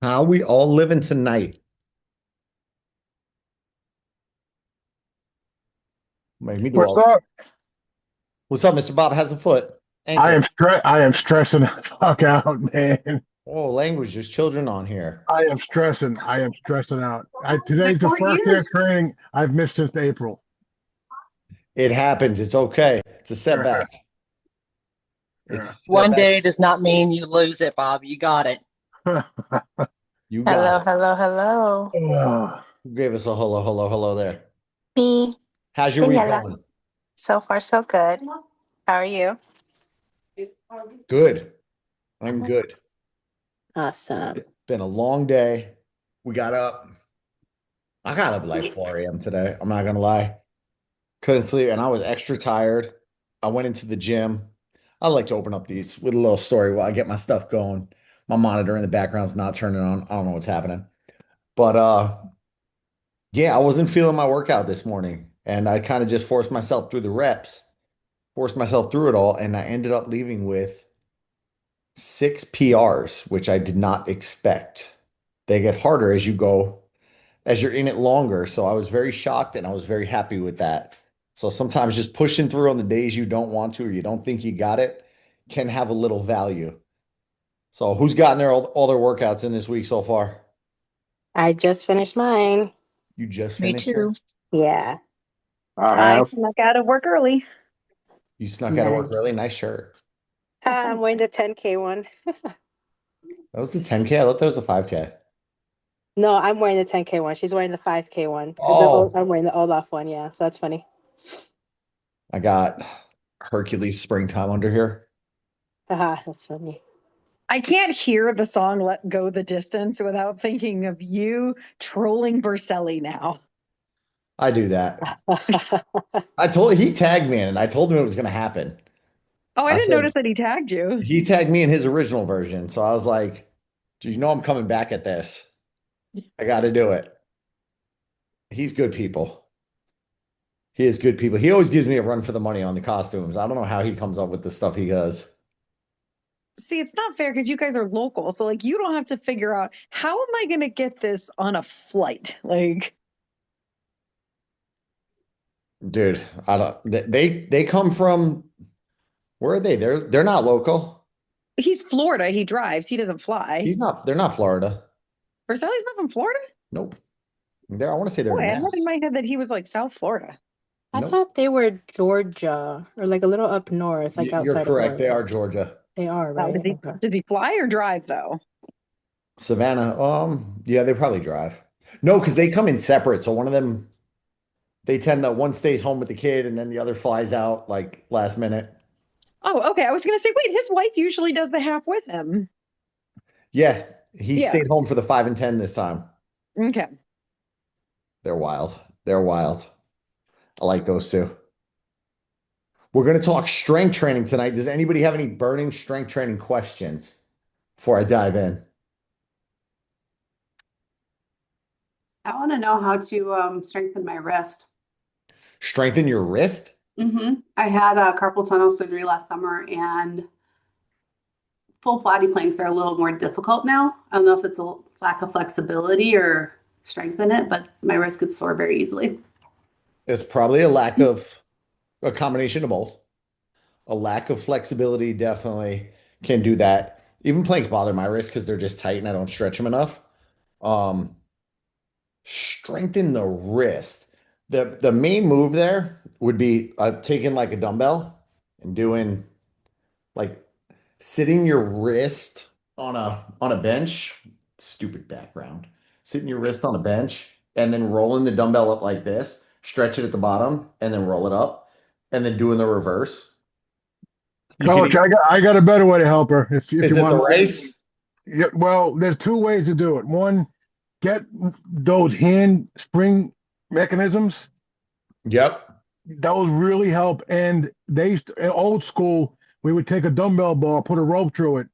How we all living tonight? Made me do What's all. up? What's up, Mr. Bob? How's the foot? I Ankle. am I am stressing the fuck out, man. Oh, language. There's children on here. I am stressing. I am stressing out. Today's the 4 first day years. of training I've missed since April. It happens. It's okay. It's a Yeah, setback. It's yeah. a One setback. day does not mean you lose it, Bob. You got it. You got Hello, it. hello, hello. Ugh. Who gave us a hello, hello, hello there? Me, How's your week Daniela. going? So far, so good. How are you? Good. I'm good. Awesome. It's been a long day. We got up. I got up like 4 a.m. today. I'm not gonna lie. Couldn't sleep, and I was extra tired. I went into the gym. I like to open up these with a little story while I get my stuff going. My monitor in the background's not turning on. I don't know what's happening. But yeah, I wasn't feeling my workout this morning. And I kind of just forced myself through the reps, forced myself through it all, and I ended up leaving with 6 PRs, which I did not expect. They get harder as you go, as you're in it longer. So I was very shocked and I was very happy with that. So sometimes just pushing through on the days you don't want to or you don't think you got it can have a little value. So who's gotten all their workouts in this week so far? I just finished mine. You just Me finished too. yours? Yeah. I I have. snuck out of work early. You snuck out of work Nice. early? Nice shirt. I'm wearing the 10K one. That was the 10K. I thought that was the 5K. No, I'm wearing the 10K one. She's wearing the 5K one. Oh, I'm wearing the Olaf one. Yeah, so that's funny. I got Hercules springtime under here. Haha, that's funny. I can't hear the song Let Go the Distance without thinking of you trolling Berselli now. I do that. He tagged me in and I told him it was going to happen. Oh, I I didn't said, notice that he tagged you. he tagged me in his original version. So I was like, "Do you know I'm coming back at this? I got to do it." He's good people. He is good people. He always gives me a run for the money on the costumes. I don't know how he comes up with the stuff he does. See, it's not fair because you guys are local. So, like, you don't have to figure out how am I going to get this on a flight? Like, Dude, I don't they come from where are they? They're not local. he's Florida. He drives, he doesn't fly. They're not Florida. Berselli's not from Florida? Nope. I want to say they're Boy, I had in Mass. my head that he was like South Florida. I Nope. thought they were Georgia or like a little up north, like You're outside of correct. They Florida. are Georgia. They are, Now, right? Okay. does he fly or drive though? Savannah. Yeah, they probably drive. No, because they come in separate. So one of them, they tend to one stays home with the kid and then the other flies out like last minute. Oh, okay. I was going to say, wait, his wife usually does the half with him. Yeah, he Yeah. stayed home for the 5 and 10 this time. Okay. They're wild. They're wild. I like those two. We're going to talk strength training tonight. Does anybody have any burning strength training questions before I dive in? I want to know how to strengthen my wrist. Strengthen your wrist? I had a carpal tunnel surgery last summer, and full body planks are a little more difficult now. I don't know if it's a lack of flexibility or strength in it, but my wrist gets sore very easily. It's probably a lack of a combination of both. A lack of flexibility definitely can do that. Even planks bother my wrists because they're just tight and I don't stretch them enough. Um, Strengthen the wrist. The main move there would be taking like a dumbbell and doing like sitting your wrist on a bench. Stupid background. Sitting your wrist on a bench and then rolling the dumbbell up like this, stretch it at the bottom, and then roll it up, and then doing the reverse. You can. Coach, I got a better way to help her. If Is you it the want. race? Yeah, well, there's two ways to do it. One, get those hand spring mechanisms. Yep. Those really help. And they used to, in old school, we would take a dumbbell bar, put a rope through it,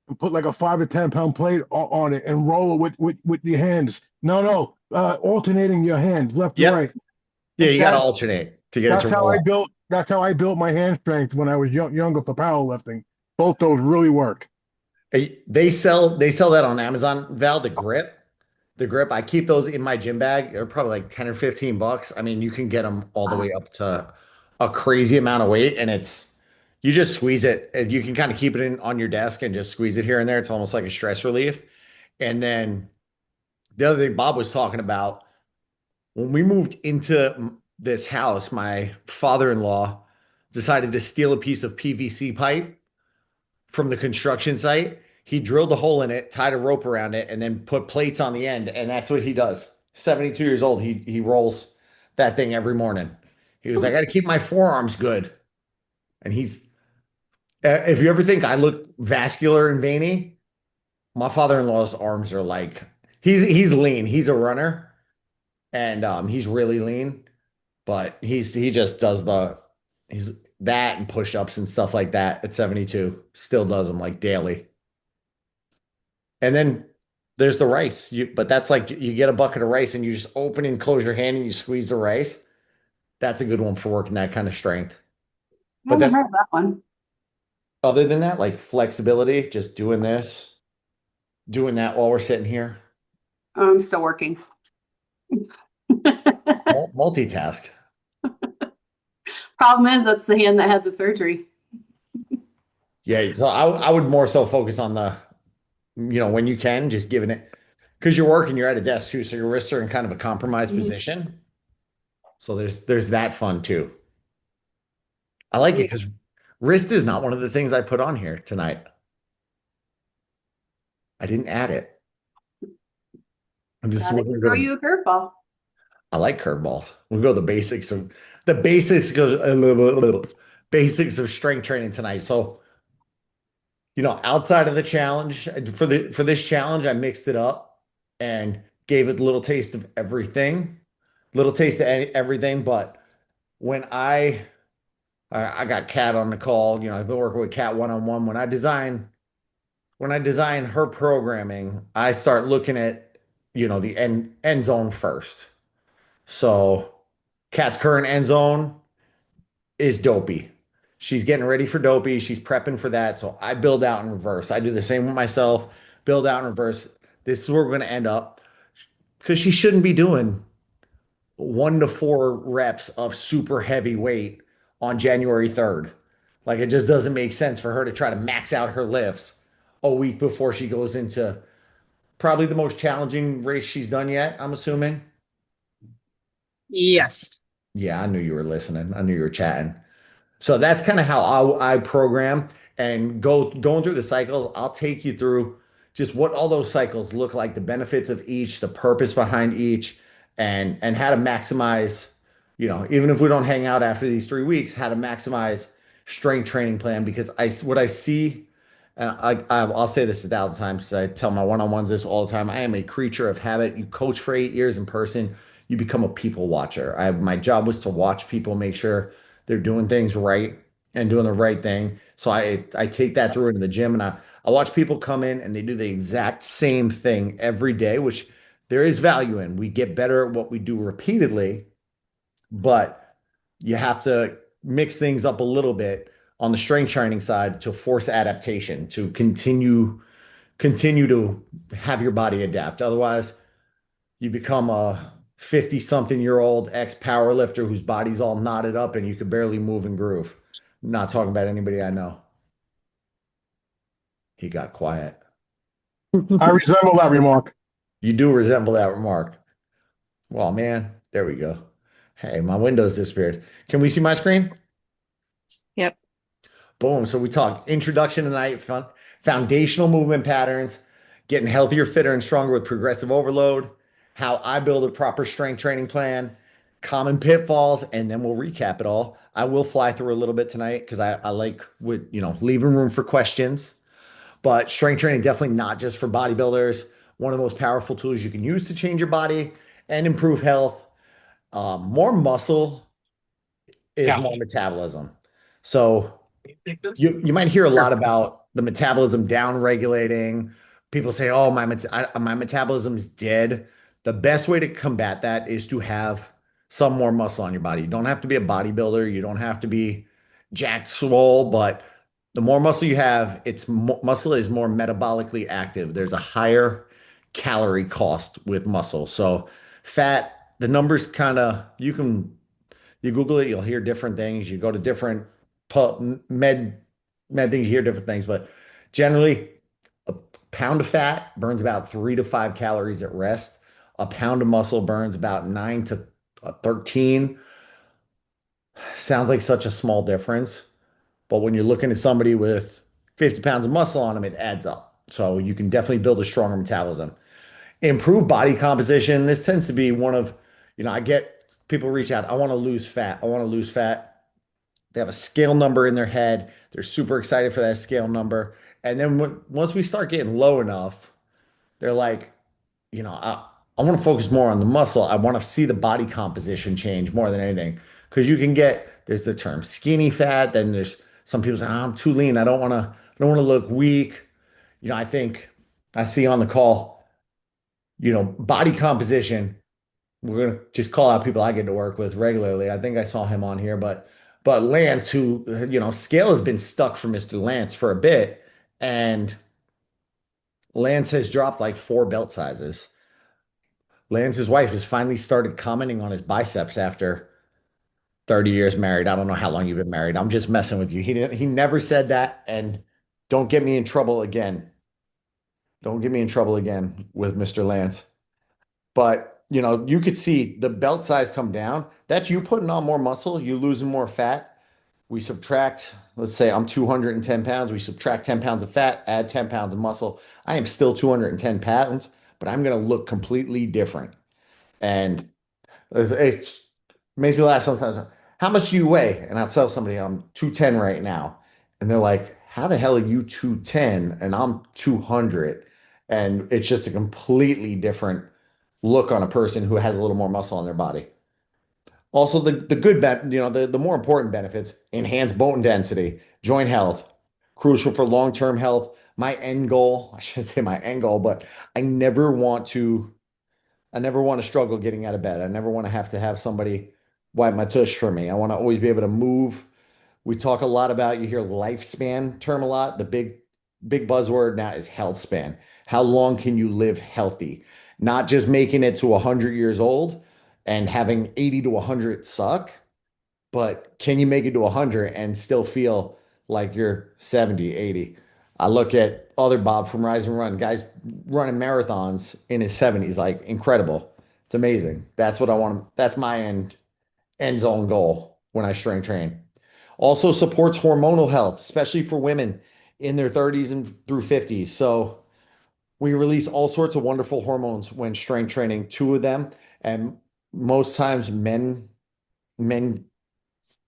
and put like a 5 to 10 pound plate on it and roll it with your hands. No, alternating your hands, left and right. Yep. Yeah, you got to That alternate to get it to that's how roll I up. built. That's how I built my hand strength when I was younger for powerlifting. Both those really work. They sell that on Amazon, Val, the grip. The grip. I keep those in my gym bag. They're probably like 10 or 15 bucks. I mean, you can get them all the way up to a crazy amount of weight, and you just squeeze it, and you can kind of keep it in on your desk and just squeeze it here and there. It's almost like a stress relief. And then the other thing Bob was talking about, when we moved into this house, my father-in-law decided to steal a piece of PVC pipe from the construction site. He drilled a hole in it, tied a rope around it, and then put plates on the end. And that's what he does. 72 years old. He rolls that thing every morning. He was like, I got to keep my forearms good. And if you ever think I look vascular and veiny, my father-in-law's arms are like, he's lean. He's a runner, and he's really lean, but he just does he's that and push-ups and stuff like that at 72. Still does them like daily. And then there's the rice. But that's like you get a bucket of rice and you just open and close your hand and you squeeze the rice. That's a good one for working that kind of strength. I But haven't then heard of that one. other than that, like flexibility, just doing this, doing that while we're sitting here. Oh, I'm still working. Multitask. Problem is, that's the hand that had the surgery. Yeah, so I would more so focus on when you can, just giving it, because you're working, you're at a desk too, so your wrists are in kind of a compromised Mhm. position. So there's that fun too. I like it because wrist is not one of the things I put on here tonight. I didn't add it. And this is Gotta what we're throw going you a curveball. I like curveballs. We'll go the basics of strength training tonight. So, outside of the challenge for this challenge, I mixed it up and gave it a little taste of everything, little taste of everything. But when I got Kat on the call, I've been working with Kat one-on-one. When I design her programming, I start looking at, the end zone first. So Kat's current end zone is dopey. She's getting ready for dopey. She's prepping for that. So I build out in reverse. I do the same with myself, build out in reverse. This is where we're going to end up because she shouldn't be doing 1 to 4 reps of super heavy weight on January 3rd. Like it just doesn't make sense for her to try to max out her lifts a week before she goes into probably the most challenging race she's done yet, I'm assuming. Yes. Yeah, I knew you were listening. I knew you were chatting. So that's kind of how I program and going through the cycles. I'll take you through just what all those cycles look like, the benefits of each, the purpose behind each, and how to maximize, even if we don't hang out after these 3 weeks, how to maximize strength training plan. Because what I see, and I'll say this 1,000 times. I tell my one-on-ones this all the time. I am a creature of habit. You coach for 8 years in person, you become a people watcher. My job was to watch people, make sure they're doing things right and doing the right thing. So I take that through into the gym, and I watch people come in and they do the exact same thing every day, which there is value in. We get better at what we do repeatedly, but you have to mix things up a little bit on the strength training side to force adaptation, to continue to have your body adapt. Otherwise, you become a 50-something-year-old ex-power lifter whose body's all knotted up and you could barely move and groove. I'm not talking about anybody I know. He got quiet. I resemble that remark. You do resemble that remark. Well, man, there we go. Hey, my window's disappeared. Can we see my screen? Yep. Boom. So we talk introduction tonight, foundational movement patterns, getting healthier, fitter, and stronger with progressive overload, how I build a proper strength training plan, common pitfalls, and then we'll recap it all. I will fly through a little bit tonight because I like leaving room for questions. But strength training definitely not just for bodybuilders. One of the most powerful tools you can use to change your body and improve health. More muscle is more metabolism. So you might hear a lot about the metabolism down regulating. People say, "Oh, my metabolism's dead." The best way to combat that is to have some more muscle on your body. You don't have to be a bodybuilder. You don't have to be jacked swole, but The more muscle you have, muscle is more metabolically active. There's a higher calorie cost with muscle. So fat, the numbers kind of you Google it, you'll hear different things. You go to different med things, you hear different things, but generally a pound of fat burns about 3 to 5 calories at rest. A pound of muscle burns about 9 to 13. Sounds like such a small difference. But when you're looking at somebody with 50 pounds of muscle on them, it adds up. So you can definitely build a stronger metabolism. Improve body composition. This tends to be one of, I get people reach out, I want to lose fat. I want to lose fat. They have a scale number in their head. They're super excited for that scale number. And then once we start getting low enough, they're like, I want to focus more on the muscle. I want to see the body composition change more than anything. Because there's the term skinny fat. Then there's some people say, I'm too lean. I don't want to look weak. I think I see on the call, body composition. We're gonna just call out people I get to work with regularly. I think I saw him on here, but Lance, who, scale has been stuck for Mr. Lance for a bit, and Lance has dropped like 4 belt sizes. Lance's wife has finally started commenting on his biceps after 30 years married. I don't know how long you've been married. I'm just messing with you. He never said that, and don't get me in trouble again. Don't get me in trouble again with Mr. Lance. But, you could see the belt size come down. That's you putting on more muscle, you losing more fat. We subtract, let's say I'm 210 pounds. We subtract 10 pounds of fat, add 10 pounds of muscle. I am still 210 pounds, but I'm going to look completely different. And it makes me laugh sometimes. How much do you weigh? And I'll tell somebody I'm 210 right now. And they're like, how the hell are you 210 and I'm 200? And it's just a completely different look on a person who has a little more muscle on their body. Also, the good the more important benefits: enhanced bone density, joint health, crucial for long-term health. My end goal, I shouldn't say my end goal, but I never want to, I never want to struggle getting out of bed. I never want to have somebody wipe my tush for me. I want to always be able to move. We talk a lot about, you hear lifespan term a lot. The big buzzword now is health span. How long can you live healthy? Not just making it to 100 years old and having 80 to 100 suck, but can you make it to 100 and still feel like you're 70, 80? I look at other Bob from Rise and Run, guys running marathons in his 70s, like incredible. It's amazing. That's what I want. That's my end zone goal when I strength train. Also supports hormonal health, especially for women in their 30s and through 50s. So we release all sorts of wonderful hormones when strength training, 2 of them, and most times men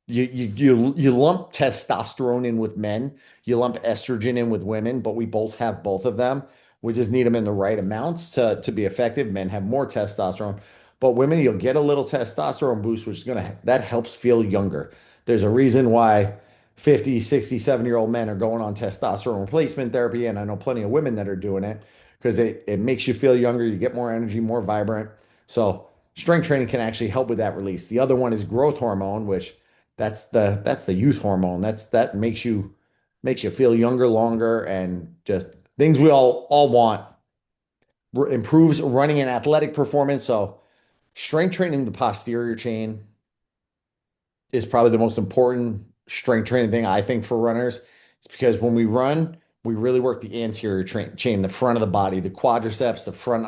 you lump testosterone in with men, you lump estrogen in with women, but we both have both of them. We just need them in the right amounts to be effective. Men have more testosterone, but women, you'll get a little testosterone boost, which is that helps feel younger. There's a reason why 50, 60, 70-year-old men are going on testosterone replacement therapy, and I know plenty of women that are doing it because it makes you feel younger, you get more energy, more vibrant. So strength training can actually help with that release. The other one is growth hormone, which that's the youth hormone. That makes you feel younger, longer, and just things we all want. Improves running and athletic performance. So strength training the posterior chain is probably the most important strength training thing I think for runners. It's because when we run, we really work the anterior chain, the front of the body, the quadriceps, the front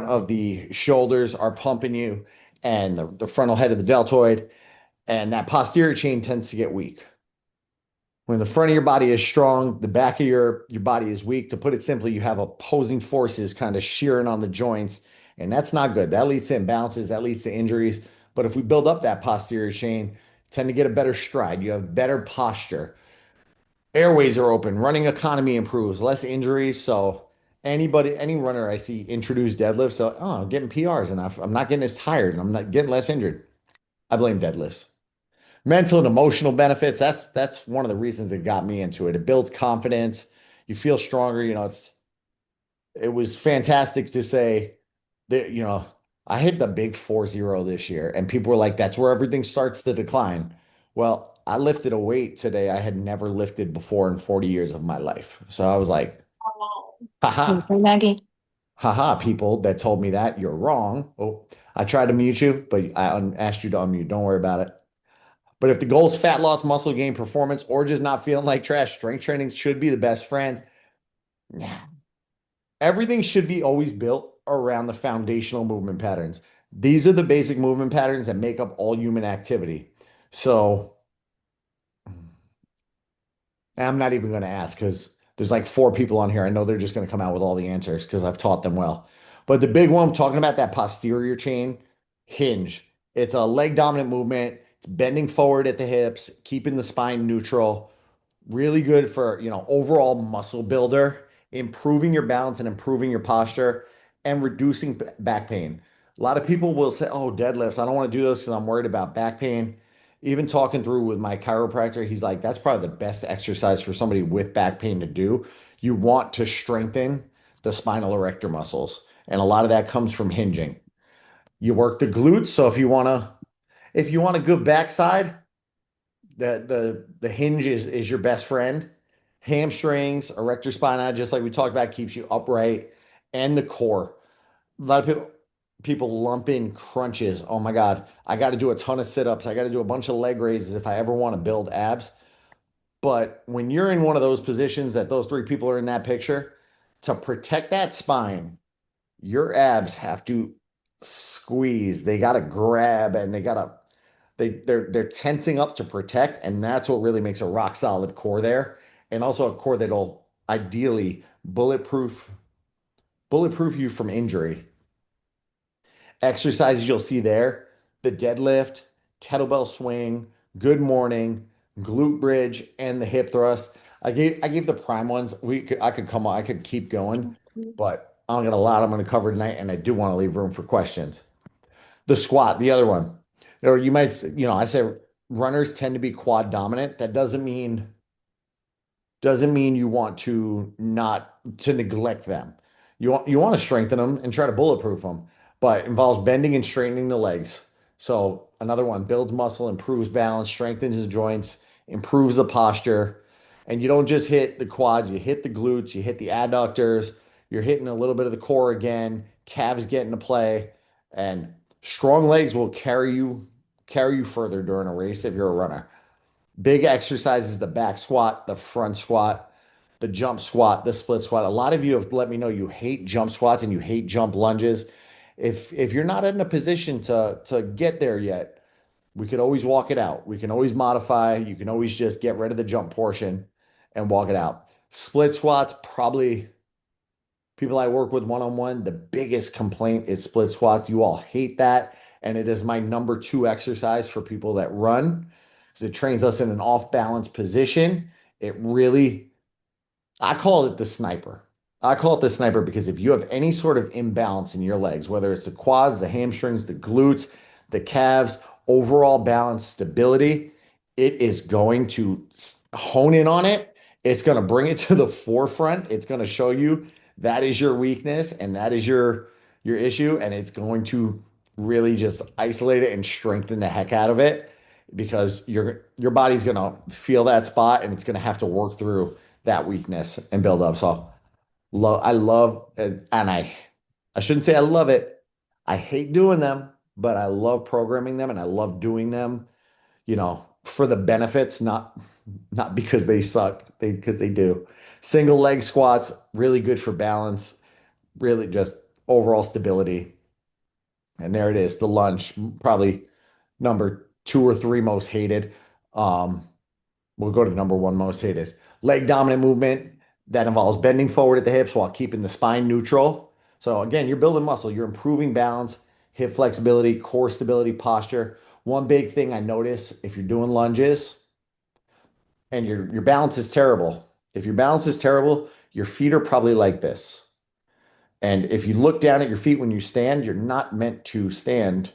of the shoulders are pumping you, and the frontal head of the deltoid, and that posterior chain tends to get weak. When the front of your body is strong, the back of your body is weak. To put it simply, you have opposing forces kind of shearing on the joints, and that's not good. That leads to imbalances, that leads to injuries. But if we build up that posterior chain, tend to get a better stride. You have better posture. Airways are open, running economy improves, less injuries. So any runner I see introduce deadlifts, so I'm getting PRs and I'm not getting as tired and I'm not getting less injured. I blame deadlifts. Mental and emotional benefits. That's one of the reasons it got me into it. It builds confidence. You feel stronger. It was fantastic to say that, I hit the big 4-0 this year, and people were like, that's where everything starts to decline. Well, I lifted a weight today I had never lifted before in 40 years of my life. So I was like, haha, Okay, Maggie. haha, people that told me that you're wrong. Oh, I tried to mute you, but asked you to unmute. Don't worry about it. But if the goal is fat loss, muscle gain, performance, or just not feeling like trash, strength training should be the best friend. Nah. Everything should be always built around the foundational movement patterns. These are the basic movement patterns that make up all human activity. So I'm not even going to ask because there's like 4 people on here. I know they're just going to come out with all the answers because I've taught them well. But the big one, talking about that posterior chain hinge, it's a leg dominant movement. It's bending forward at the hips, keeping the spine neutral. Really good for, overall muscle builder, improving your balance and improving your posture and reducing back pain. A lot of people will say, oh, deadlifts. I don't want to do this because I'm worried about back pain. Even talking through with my chiropractor, he's like, that's probably the best exercise for somebody with back pain to do. You want to strengthen the spinal erector muscles. And a lot of that comes from hinging. You work the glutes. So if you want a good backside, the hinge is your best friend. Hamstrings, erector spinae, just like we talked about, keeps you upright, and the core. A lot of people lump in crunches. Oh my God, I got to do a ton of sit-ups. I got to do a bunch of leg raises if I ever want to build abs. But when you're in one of those positions that those 3 people are in that picture, to protect that spine, your abs have to squeeze. They got to grab and they're tensing up to protect, and that's what really makes a rock solid core there, and also a core that'll ideally bulletproof you from injury. Exercises you'll see there: the deadlift, kettlebell swing, good morning, glute bridge, and the hip thrust. I gave the prime ones. I could keep going, but I'm gonna lot I'm gonna cover tonight, and I do want to leave room for questions. The squat, the other one. Or you might, I say runners tend to be quad dominant. That doesn't mean you want to not to neglect them. You want to strengthen them and try to bulletproof them, but it involves bending and straightening the legs. So another one builds muscle, improves balance, strengthens the joints, improves the posture. And you don't just hit the quads, you hit the glutes, you hit the adductors, you're hitting a little bit of the core again, calves get into play, and strong legs will carry you further during a race if you're a runner. Big exercises: the back squat, the front squat, the jump squat, the split squat. A lot of you have let me know you hate jump squats and you hate jump lunges. If you're not in a position to get there yet, we could always walk it out. We can always modify. You can always just get rid of the jump portion and walk it out. Split squats, probably people I work with one-on-one, the biggest complaint is split squats. You all hate that. And it is my number 2 exercise for people that run because it trains us in an off-balance position. It really, I call it the sniper. I call it the sniper because if you have any sort of imbalance in your legs, whether it's the quads, the hamstrings, the glutes, the calves, overall balance, stability, it is going to hone in on it. It's going to bring it to the forefront. It's going to show you that is your weakness and that is your issue, and it's going to really just isolate it and strengthen the heck out of it because your body's going to feel that spot and it's going to have to work through that weakness and build up. So I love, and I shouldn't say I love it. I hate doing them, but I love programming them and I love doing them, for the benefits, not because they suck, because they do. Single leg squats, really good for balance, really just overall stability. And there it is, the lunge, probably number 2 or 3 most hated. We'll go to number 1 most hated. Leg dominant movement that involves bending forward at the hips while keeping the spine neutral. So again, you're building muscle, you're improving balance, hip flexibility, core stability, posture. One big thing I notice if you're doing lunges and your balance is terrible. If your balance is terrible, your feet are probably like this. And if you look down at your feet when you stand, you're not meant to stand.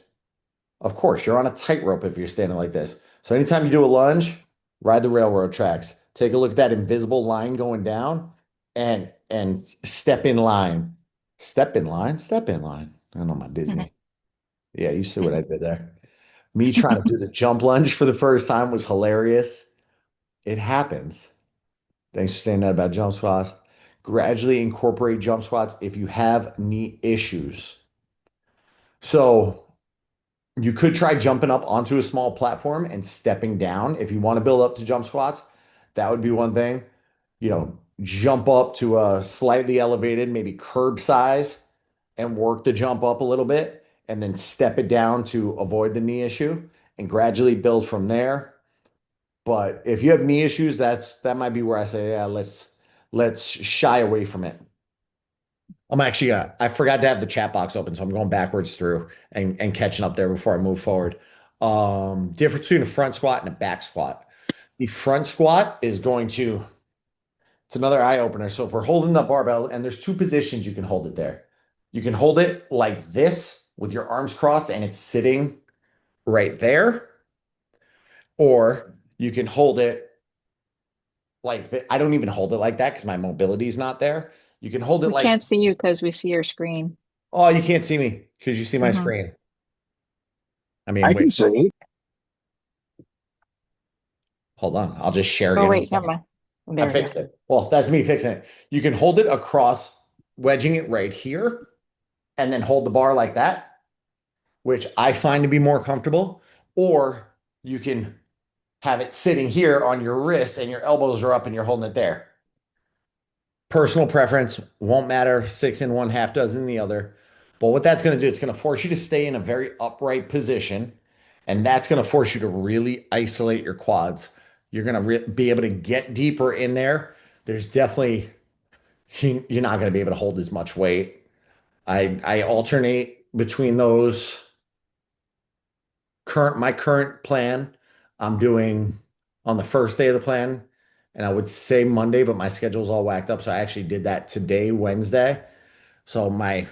Of course, you're on a tightrope if you're standing like this. So anytime you do a lunge, ride the railroad tracks. Take a look at that invisible line going down and step in line. Step in line, step in line. I don't know my Disney. Yeah, you see what I did there. Me trying to do the jump lunge for the first time was hilarious. It happens. Thanks for saying that about jump squats. Gradually incorporate jump squats if you have knee issues. So you could try jumping up onto a small platform and stepping down if you want to build up to jump squats. That would be one thing. Jump up to a slightly elevated, maybe curb size, and work the jump up a little bit, and then step it down to avoid the knee issue and gradually build from there. But if you have knee issues, that might be where I say, yeah, let's shy away from it. I forgot to have the chat box open, so I'm going backwards through and catching up there before I move forward. Difference between a front squat and a back squat. The front squat is it's another eye opener. So if we're holding the barbell, and there's two positions you can hold it there. You can hold it like this with your arms crossed and it's sitting right there. Or you can hold it like that. I don't even hold it like that because my mobility is not there. You can hold it We like, can't see you because we see your screen. oh, you can't see me because you see my Mhm. screen. I mean, I can wait, see. hold on. I'll just share Oh, again. wait, never mind. I There we fixed go. it. Well, that's me fixing it. You can hold it across, wedging it right here, and then hold the bar like that, which I find to be more comfortable. Or you can have it sitting here on your wrist and your elbows are up and you're holding it there. Personal preference won't matter. 6 in one, half dozen in the other. But what that's going to do, it's going to force you to stay in a very upright position. And that's going to force you to really isolate your quads. You're going to be able to get deeper in there. There's definitely, you're not going to be able to hold as much weight. I alternate between those. My current plan, I'm doing on the first day of the plan, and I would say Monday, but my schedule's all whacked up. So I actually did that today, Wednesday. So my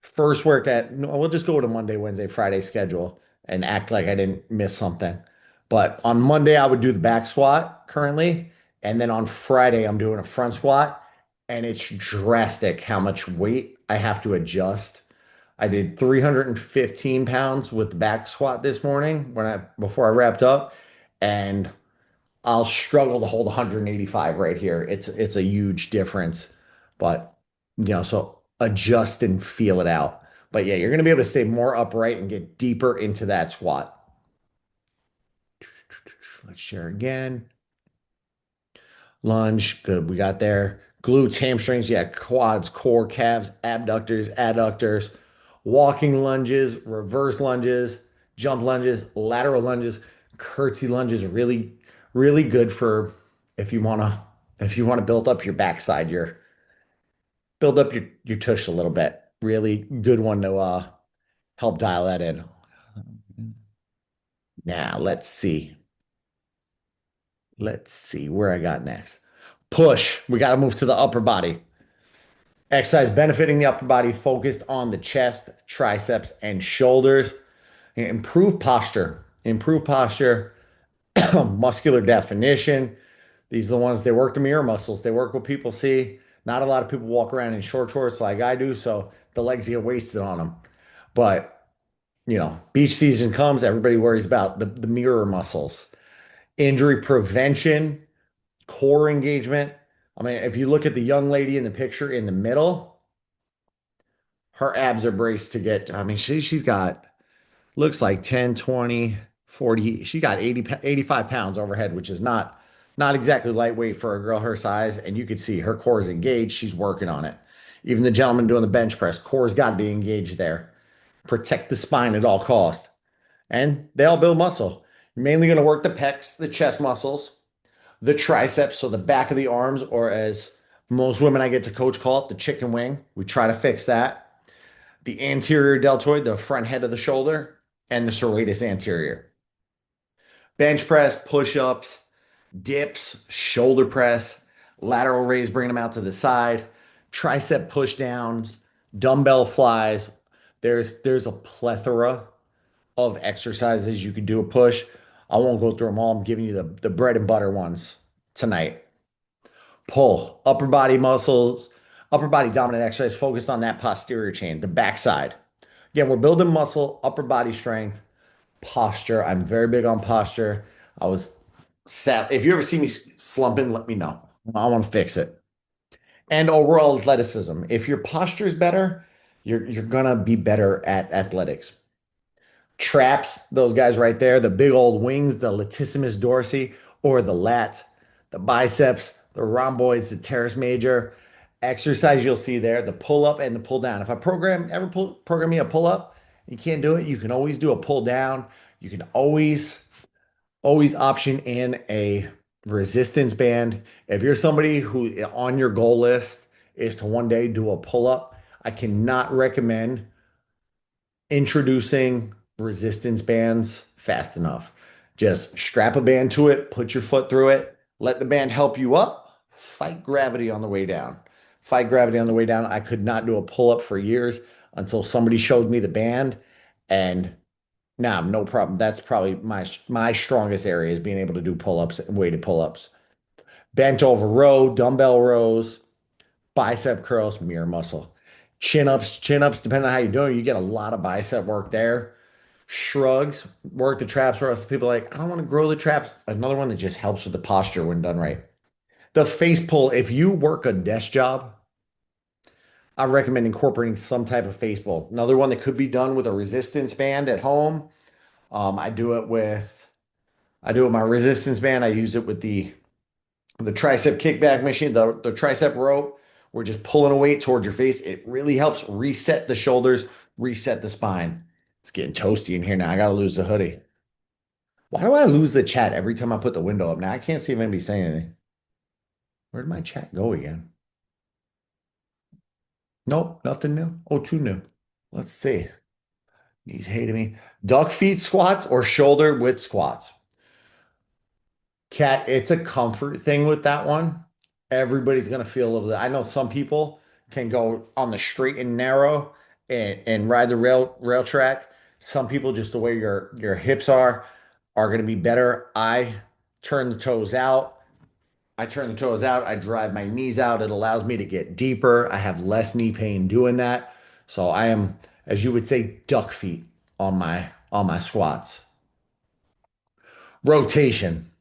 first no, we'll just go to Monday, Wednesday, Friday schedule and act like I didn't miss something. But on Monday, I would do the back squat currently. And then on Friday, I'm doing a front squat. And it's drastic how much weight I have to adjust. I did 315 pounds with the back squat this morning before I wrapped up. And I'll struggle to hold 185 right here. It's a huge difference. But so adjust and feel it out. But yeah, you're going to be able to stay more upright and get deeper into that squat. Let's share again. Lunge, good. We got there. Glutes, hamstrings, yeah, quads, core, calves, abductors, adductors, walking lunges, reverse lunges, jump lunges, lateral lunges, curtsy lunges. Really, really good for if you want to build up your backside, build up your tush a little bit. Really good one to help dial that in. Now let's see. Let's see where I got next. Push. We got to move to the upper body. Exercise benefiting the upper body, focused on the chest, triceps, and shoulders. Improve posture. Improve posture. Muscular definition. These are the ones, they work the mirror muscles. They work what people see. Not a lot of people walk around in short shorts like I do, so the legs get wasted on them. But, beach season comes, everybody worries about the mirror muscles. Injury prevention, core engagement. I mean, if you look at the young lady in the picture in the middle, her abs are braced to get, I mean, she's got, looks like 10, 20, 40. She got 85 pounds overhead, which is not exactly lightweight for a girl her size. And you could see her core is engaged. She's working on it. Even the gentleman doing the bench press, core's got to be engaged there. Protect the spine at all costs. And they all build muscle. You're mainly going to work the pecs, the chest muscles, the triceps, so the back of the arms, or as most women I get to coach call it, the chicken wing. We try to fix that. The anterior deltoid, the front head of the shoulder, and the serratus anterior. Bench press, push-ups, dips, shoulder press, lateral raise, bringing them out to the side, tricep push downs, dumbbell flies. There's a plethora of exercises you could do a push. I won't go through them all. I'm giving you the bread and butter ones tonight. Pull, upper body muscles, upper body dominant exercise focused on that posterior chain, the backside. Again, we're building muscle, upper body strength, posture. I'm very big on posture. I was sat. If you ever see me slumping, let me know. I want to fix it. And overall athleticism. If your posture is better, you're gonna be better at athletics. Traps, those guys right there, the big old wings, the latissimus dorsi, or the lat, the biceps, the rhomboids, the teres major. Exercise you'll see there, the pull up and the pull down. If I program you a pull up, you can't do it, you can always do a pull down. You can always option in a resistance band. If you're somebody who on your goal list is to one day do a pull up, I cannot recommend introducing resistance bands fast enough. Just strap a band to it, put your foot through it, let the band help you up, fight gravity on the way down. Fight gravity on the way down. I could not do a pull up for years until somebody showed me the band, and now no problem. That's probably my strongest area is being able to do pull ups and weighted pull ups. Bent over row, dumbbell rows, bicep curls, mirror muscle. Chin ups, depending on how you're doing, you get a lot of bicep work there. Shrugs, work the traps for us. People are like, I don't want to grow the traps. Another one that just helps with the posture when done right. The face pull, if you work a desk job, I recommend incorporating some type of face pull. Another one that could be done with a resistance band at home. I do it with my resistance band. I use it with the tricep kickback machine, the tricep rope. We're just pulling a weight towards your face. It really helps reset the shoulders, reset the spine. It's getting toasty in here now. I gotta lose the hoodie. Why do I lose the chat every time I put the window up? Now I can't see if anybody's saying anything. Where did my chat go again? Nope, nothing new. Oh, too new. Let's see. He's hating me. Duck feet squats or shoulder width squats? Cat, it's a comfort thing with that one. Everybody's gonna feel a little. I know some people can go on the straight and narrow and ride the rail track. Some people, just the way your hips are gonna be better. Turn the toes out. I turn the toes out. I drive my knees out. It allows me to get deeper. I have less knee pain doing that. So I am, as you would say, duck feet on my squats. Rotation.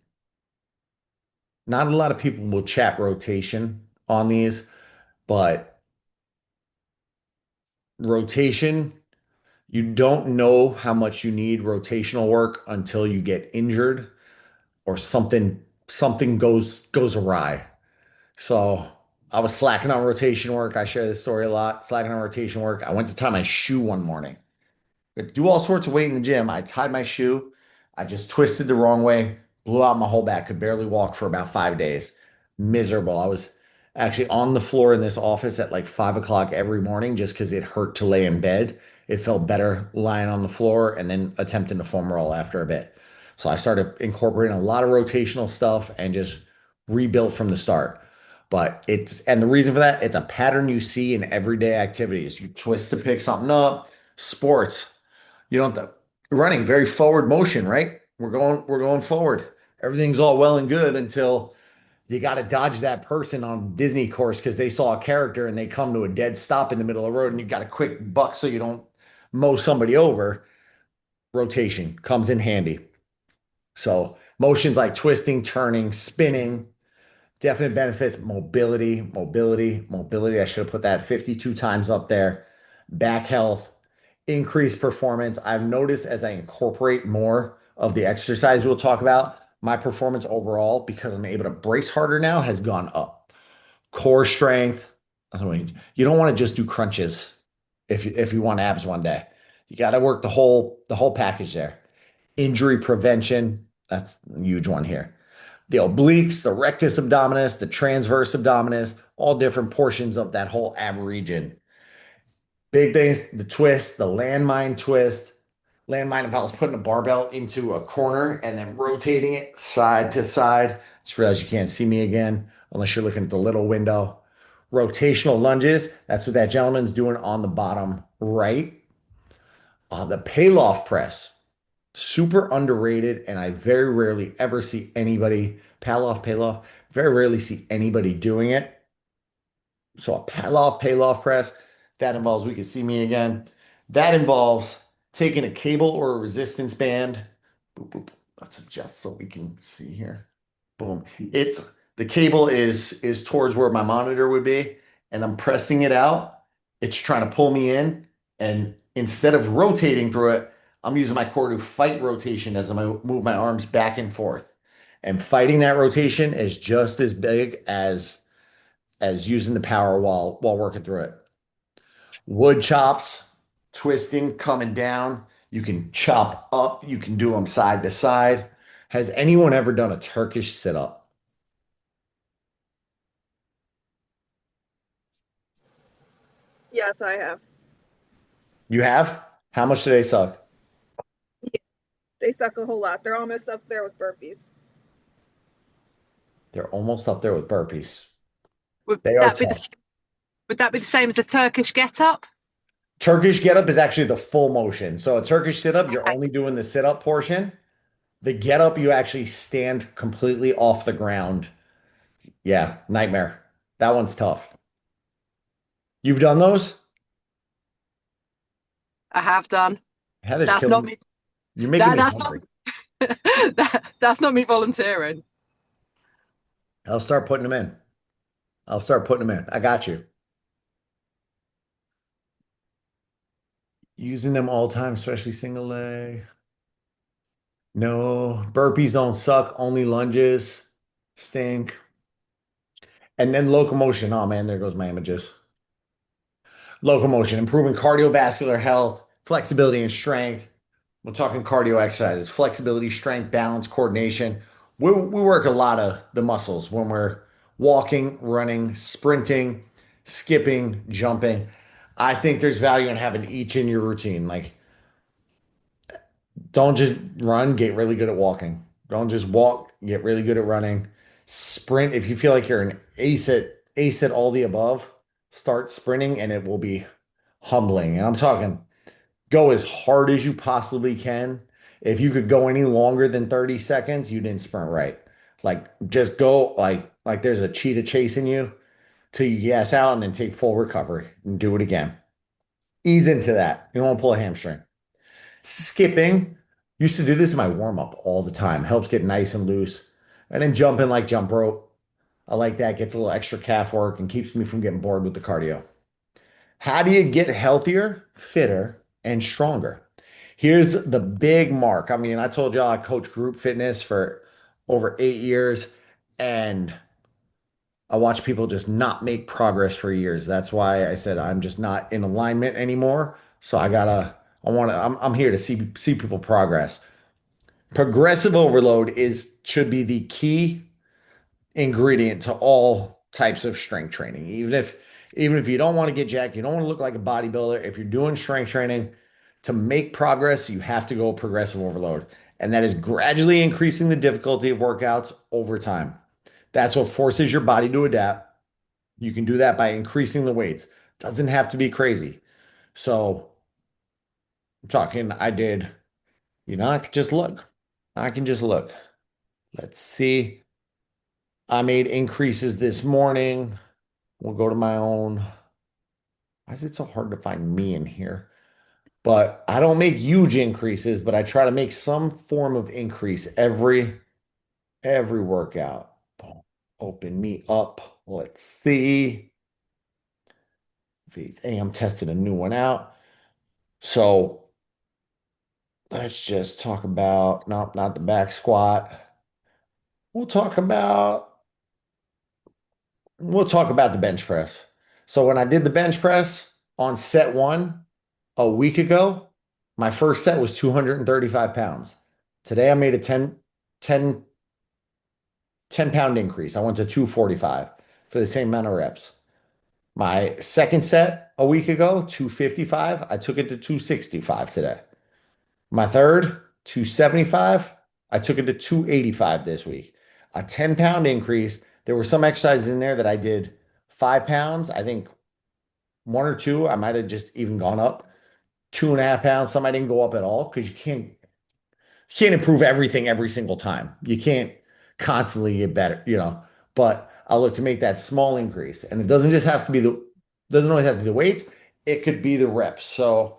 Not a lot of people will chat rotation on these, but rotation, you don't know how much you need rotational work until you get injured or something goes awry. So I was slacking on rotation work. I share this story a lot. Slacking on rotation work. I went to tie my shoe one morning. I do all sorts of weight in the gym. I tied my shoe. I just twisted the wrong way, blew out my whole back, could barely walk for about 5 days. Miserable. I was actually on the floor in this office at like 5 o'clock every morning just because it hurt to lay in bed. It felt better lying on the floor and then attempting to foam roll after a bit. So I started incorporating a lot of rotational stuff and just rebuilt from the start. And the reason for that, it's a pattern you see in everyday activities. You twist to pick something up, sports. You don't have to running very forward motion, right? We're going forward. Everything's all well and good until you got to dodge that person on Disney course because they saw a character and they come to a dead stop in the middle of the road and you got a quick buck so you don't mow somebody over. Rotation comes in handy. So motions like twisting, turning, spinning, definite benefits. Mobility. I should have put that 52 times up there. Back health, increased performance. I've noticed as I incorporate more of the exercise we'll talk about, my performance overall, because I'm able to brace harder now, has gone up. Core strength. I mean, you don't want to just do crunches if you want abs one day. You got to work the whole package there. Injury prevention. That's a huge one here. The obliques, the rectus abdominis, the transverse abdominis, all different portions of that whole ab region. Big things, the twist, the landmine twist. Landmine involves putting a barbell into a corner and then rotating it side to side. Just realize you can't see me again unless you're looking at the little window. Rotational lunges, that's what that gentleman's doing on the bottom right. The Pallof press, super underrated, and I very rarely ever see anybody, Pallof, very rarely see anybody doing it. So a Pallof press, that involves, we can see me again, that involves taking a cable or a resistance band. Boop, boop. Let's adjust so we can see here. Boom. It's the cable is towards where my monitor would be, and I'm pressing it out. It's trying to pull me in, and instead of rotating through it, I'm using my core to fight rotation as I move my arms back and forth. And fighting that rotation is just as big as using the power while working through it. Wood chops, twisting, coming down. You can chop up, you can do them side to side. Has anyone ever done a Turkish sit up? Yes, I have. You have? How much do they suck? They suck a whole lot. They're almost up there with burpees. They're almost up there with burpees. Would They are that be tough. would that be the same as a Turkish get up? Turkish get up is actually the full motion. So a Turkish sit up, you're Okay. only doing the sit up portion. The get up, you actually stand completely off the ground. Yeah, nightmare. That one's tough. You've done those? I have done. Heather's That's killing not me. me. You're making me That's not hungry. that's not me volunteering. I'll start putting them in. I'll start putting them in. I got you. Using them all the time, especially single leg. No, burpees don't suck, only lunges stink. And then locomotion. Oh man, there goes my images. Locomotion, improving cardiovascular health, flexibility and strength. We're talking cardio exercises, flexibility, strength, balance, coordination. We work a lot of the muscles when we're walking, running, sprinting, skipping, jumping. I think there's value in having each in your routine. Like, don't just run, get really good at walking. Don't just walk, get really good at running. Sprint, if you feel like you're an ace at all the above, start sprinting and it will be humbling. And I'm talking go as hard as you possibly can. If you could go any longer than 30 seconds, you didn't sprint right. Like just go like there's a cheetah chasing you till you gas out and then take full recovery and do it again. Ease into that. You don't want to pull a hamstring. Skipping. Used to do this in my warm up all the time. Helps get nice and loose. And then jumping like jump rope. I like that. Gets a little extra calf work and keeps me from getting bored with the cardio. How do you get healthier, fitter, and stronger? Here's the big mark. I mean, I told y'all I coach group fitness for over 8 years, and I watch people just not make progress for years. That's why I said I'm just not in alignment anymore. So I'm here to see people progress. Progressive overload should be the key ingredient to all types of strength training. Even if you don't want to get jacked, you don't want to look like a bodybuilder. If you're doing strength training to make progress, you have to go progressive overload. And that is gradually increasing the difficulty of workouts over time. That's what forces your body to adapt. You can do that by increasing the weights. Doesn't have to be crazy. So I'm talking, I can just look. I can just look. Let's see. I made increases this morning. We'll go to my own. Why is it so hard to find me in here? But I don't make huge increases, but I try to make some form of increase every workout. Boom. Open me up. Let's see. Hey, I'm testing a new one out. So let's just talk about, nope, not the back squat. We'll talk about We'll talk about the bench press. So when I did the bench press on set one a week ago, my first set was 235 pounds. Today I made a 10 pound increase. I went to 245 for the same amount of reps. My second set a week ago, 255. I took it to 265 today. My third, 275. I took it to 285 this week. A 10 pound increase. There were some exercises in there that I did 5 pounds. I think one or two, I might have just even gone up 2.5 pounds. Some I didn't go up at all because you can't improve everything every single time. You can't constantly get better. But I look to make that small increase. And it doesn't always have to be the weights. It could be the reps. So,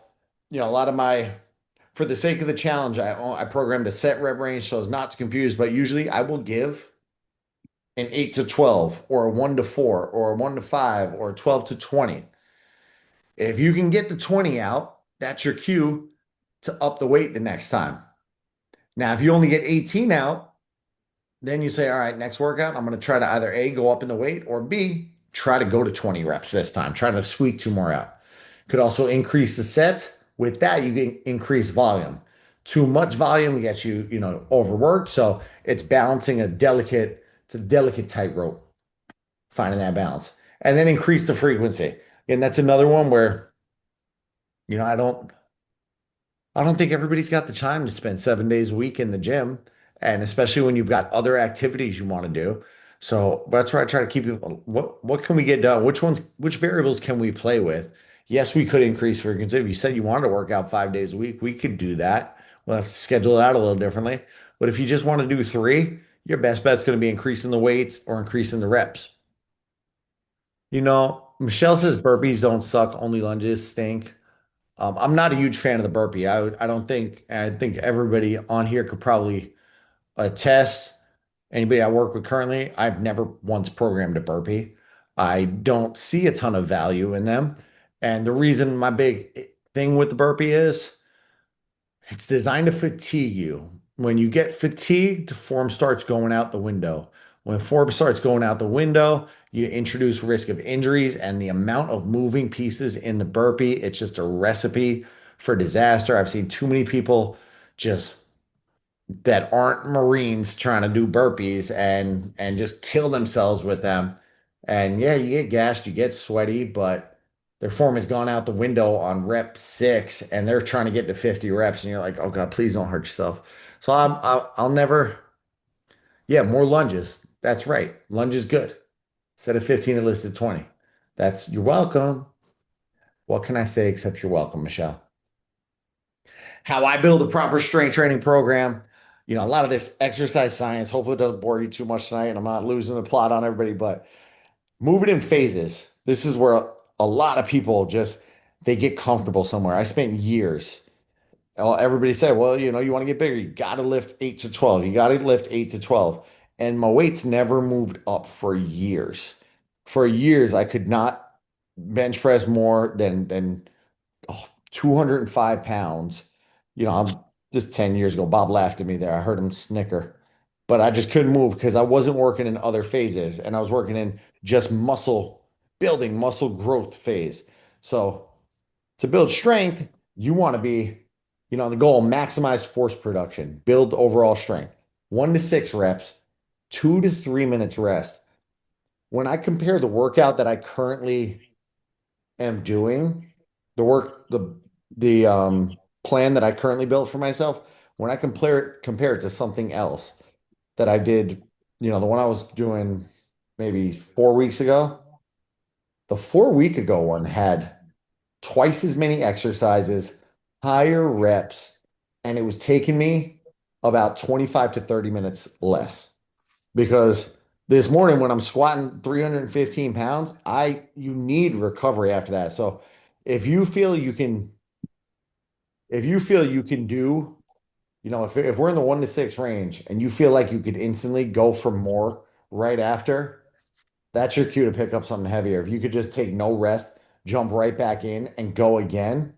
a lot of my for the sake of the challenge, I programmed a set rep range so as not to confuse, but usually I will give an 8 to 12 or a 1 to 4 or a 1 to 5 or a 12 to 20. If you can get the 20 out, that's your cue to up the weight the next time. Now, if you only get 18 out, then you say, all right, next workout, I'm going to try to either A, go up in the weight, or B, try to go to 20 reps this time. Try to squeak 2 more out. Could also increase the sets. With that, you can increase volume. Too much volume gets you, overworked. So it's balancing it's a delicate tightrope, finding that balance. And then increase the frequency. And that's another one where, I don't think everybody's got the time to spend 7 days a week in the gym. And especially when you've got other activities you want to do. So that's where I try to keep people. What can we get done? Which variables can we play with? Yes, we could increase frequency. If you said you wanted to work out 5 days a week, we could do that. We'll have to schedule it out a little differently. But if you just want to do 3, your best bet's going to be increasing the weights or increasing the reps. Michelle says burpees don't suck, only lunges stink. I'm not a huge fan of the burpee. I think everybody on here could probably attest. Anybody I work with currently, I've never once programmed a burpee. I don't see a ton of value in them. And the reason my big thing with the burpee is it's designed to fatigue you. When you get fatigued, form starts going out the window. When form starts going out the window, you introduce risk of injuries and the amount of moving pieces in the burpee. It's just a recipe for disaster. I've seen too many people just that aren't Marines trying to do burpees and just kill themselves with them. And yeah, you get gashed, you get sweaty, but their form has gone out the window on rep 6 and they're trying to get to 50 reps and you're like, oh God, please don't hurt yourself. So I'll never, yeah, more lunges. That's right. Lunge is good. Instead of 15, it listed 20. You're welcome. What can I say except you're welcome, Michelle? How I build a proper strength training program. A lot of this exercise science, hopefully it doesn't bore you too much tonight and I'm not losing the plot on everybody, but move it in phases. This is where a lot of people they get comfortable somewhere. I spent years. Everybody said, well, you want to get bigger. You got to lift 8 to 12. You got to lift 8 to 12. And my weights never moved up for years. For years, I could not bench press more than 205 pounds. I'm just 10 years ago. Bob laughed at me there. I heard him snicker. But I just couldn't move because I wasn't working in other phases. And I was working in just muscle building, muscle growth phase. So to build strength, you want to be, the goal, maximize force production, build overall strength. 1 to 6 reps, 2 to 3 minutes rest. When I compare the workout that I currently am doing, the plan that I currently built for myself, when I compare it to something else that I did, the one I was doing maybe 4 weeks ago, the 4 week ago one had twice as many exercises, higher reps, and it was taking me about 25 to 30 minutes less. Because this morning when I'm squatting 315 pounds, you need recovery after that. So if you feel you can do, if we're in the 1 to 6 range and you feel like you could instantly go for more right after, that's your cue to pick up something heavier. If you could just take no rest, jump right back in and go again,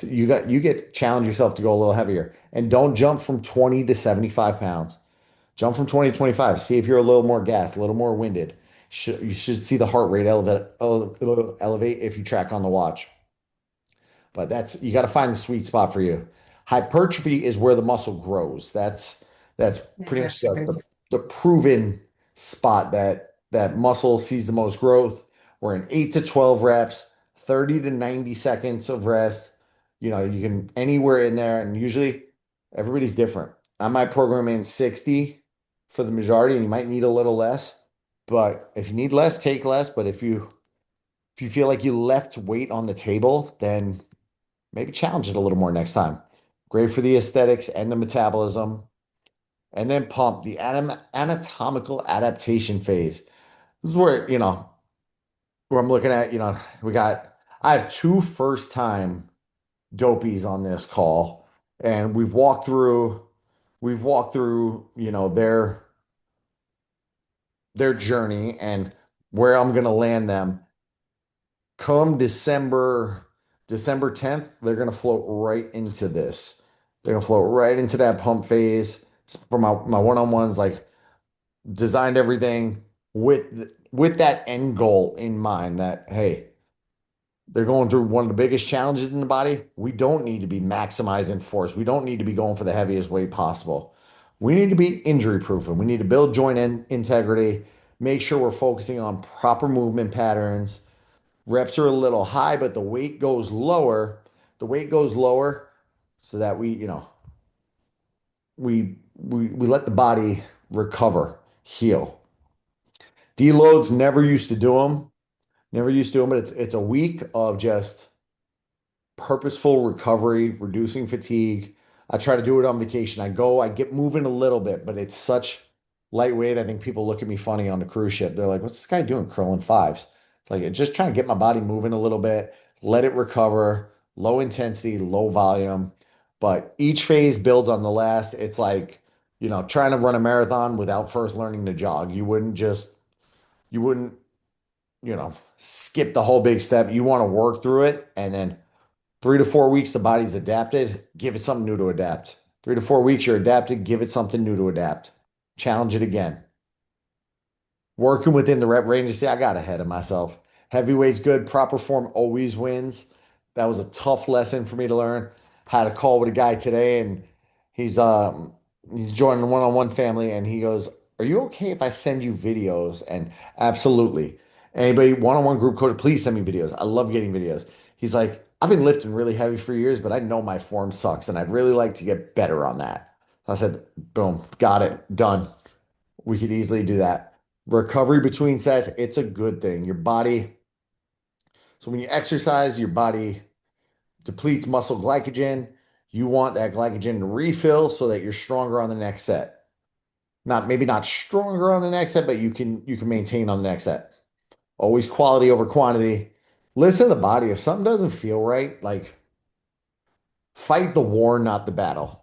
you get challenge yourself to go a little heavier. And don't jump from 20 to 75 pounds. Jump from 20 to 25. See if you're a little more gassed, a little more winded. You should see the heart rate elevate if you track on the watch. But you got to find the sweet spot for you. Hypertrophy is where the muscle grows. That's pretty much the proven spot that muscle sees the most growth. We're in 8 to 12 reps, 30 to 90 seconds of rest. You can anywhere in there, and usually everybody's different. I might program in 60 for the majority, and you might need a little less. But if you need less, take less. But if you feel like you left weight on the table, then maybe challenge it a little more next time. Great for the aesthetics and the metabolism. And then pump, the anatomical adaptation phase. This is where, where I'm looking at, I have 2 first-time dopies on this call, and we've walked through, their journey and where I'm gonna land them. Come December 10th, they're gonna float right into this. They're gonna float right into that pump phase. For my one-on-ones, like designed everything with that end goal in mind that hey, they're going through one of the biggest challenges in the body. We don't need to be maximizing force. We don't need to be going for the heaviest weight possible. We need to be injury proof and we need to build joint integrity, make sure we're focusing on proper movement patterns. Reps are a little high, but the weight goes lower. The weight goes lower so that we let the body recover, heal. Deloads never used to do them. Never used to do them, but it's a week of just purposeful recovery, reducing fatigue. I try to do it on vacation. I get moving a little bit, but it's such lightweight. I think people look at me funny on the cruise ship. They're like, what's this guy doing curling fives? It's like, it's just trying to get my body moving a little bit, let it recover, low intensity, low volume. But each phase builds on the last. It's like, trying to run a marathon without first learning to jog. You wouldn't skip the whole big step. You want to work through it. And then 3 to 4 weeks, the body's adapted. Give it something new to adapt. 3 to 4 weeks, you're adapted. Give it something new to adapt. Challenge it again. Working within the rep range. See, I got ahead of myself. Heavyweight's good. Proper form always wins. That was a tough lesson for me to learn. Had a call with a guy today, and he's joining the one-on-one family, and he goes, "Are you okay if I send you videos?" And absolutely. Anybody one-on-one group coach, please send me videos. I love getting videos. He's like, I've been lifting really heavy for years, but I know my form sucks, and I'd really like to get better on that. I said, boom, got it, done. We could easily do that. Recovery between sets, it's a good thing. So when you exercise, your body depletes muscle glycogen. You want that glycogen to refill so that you're stronger on the next set. Maybe not stronger on the next set, but you can maintain on the next set. Always quality over quantity. Listen to the body. If something doesn't feel right, like fight the war, not the battle.